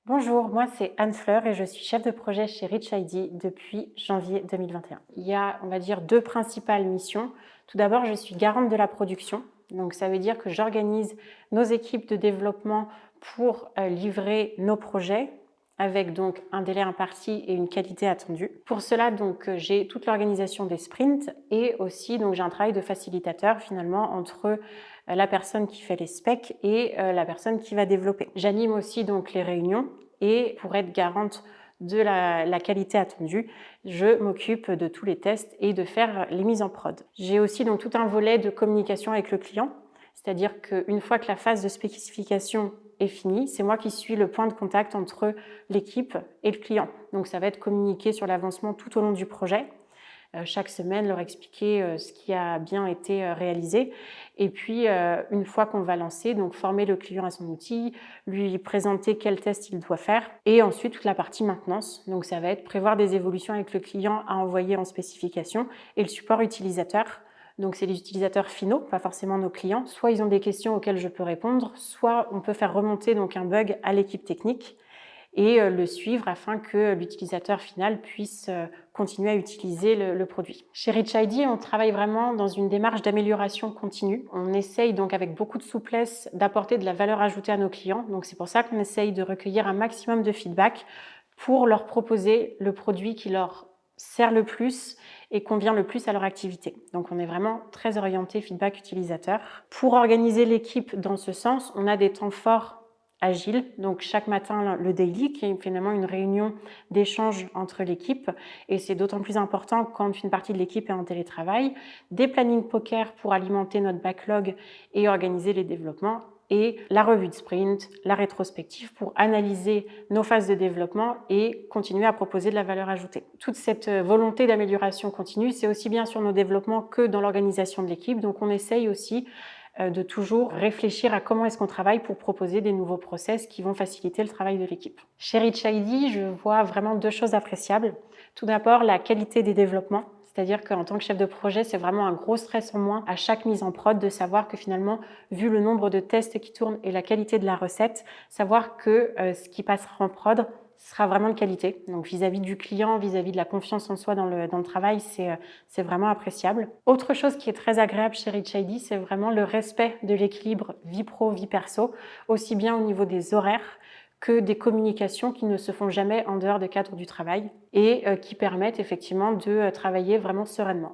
Bonjour, moi c'est Anne Fleur et je suis chef de projet chez Rich ID depuis janvier 2021. Il y a, on va dire, deux principales missions. Tout d'abord, je suis garante de la production. Donc ça veut dire que j'organise nos équipes de développement pour livrer nos projets avec donc un délai imparti et une qualité attendue. Pour cela, donc j'ai toute l'organisation des sprints et aussi donc j'ai un travail de facilitateur finalement entre la personne qui fait les specs et la personne qui va développer. J'anime aussi donc les réunions et pour être garante de la qualité attendue, je m'occupe de tous les tests et de faire les mises en prod. J'ai aussi donc tout un volet de communication avec le client, c'est-à-dire qu'une fois que la phase de spécification est finie, c'est moi qui suis le point de contact entre l'équipe et le client. Donc ça va être communiquer sur l'avancement tout au long du projet, chaque semaine leur expliquer ce qui a bien été réalisé et puis une fois qu'on va lancer, donc former le client à son outil, lui présenter quel test il doit faire et ensuite toute la partie maintenance. Donc ça va être prévoir des évolutions avec le client à envoyer en spécification et le support utilisateur. Donc c'est les utilisateurs finaux, pas forcément nos clients. Soit ils ont des questions auxquelles je peux répondre, soit on peut faire remonter donc un bug à l'équipe technique et le suivre afin que l'utilisateur final puisse continuer à utiliser le produit. Chez Rich ID, on travaille vraiment dans une démarche d'amélioration continue. On essaye donc avec beaucoup de souplesse d'apporter de la valeur ajoutée à nos clients. Donc c'est pour ça qu'on essaye de recueillir un maximum de feedback pour leur proposer le produit qui leur sert le plus et convient le plus à leur activité. Donc on est vraiment très orienté feedback utilisateur. Pour organiser l'équipe dans ce sens, on a des temps forts agile, donc chaque matin le daily qui est finalement une réunion d'échange entre l'équipe et c'est d'autant plus important quand une partie de l'équipe est en télétravail, des plannings poker pour alimenter notre backlog et organiser les développements et la revue de sprint, la rétrospective pour analyser nos phases de développement et continuer à proposer de la valeur ajoutée. Toute cette volonté d'amélioration continue, c'est aussi bien sur nos développements que dans l'organisation de l'équipe, donc on essaye aussi de toujours réfléchir à comment est-ce qu'on travaille pour proposer des nouveaux process qui vont faciliter le travail de l'équipe. Chez Rich ID, je vois vraiment deux choses appréciables. Tout d'abord, la qualité des développements. C'est-à-dire qu'en tant que chef de projet, c'est vraiment un gros stress en moins à chaque mise en prod de savoir que finalement, vu le nombre de tests qui tournent et la qualité de la recette, savoir que ce qui passera en prod sera vraiment de qualité. Donc vis-à-vis du client, vis-à-vis de la confiance en soi dans le travail, c'est vraiment appréciable. Autre chose qui est très agréable chez Rich ID, c'est vraiment le respect de l'équilibre vie pro, vie perso, aussi bien au niveau des horaires que des communications qui ne se font jamais en dehors du cadre du travail et qui permettent effectivement de travailler vraiment sereinement.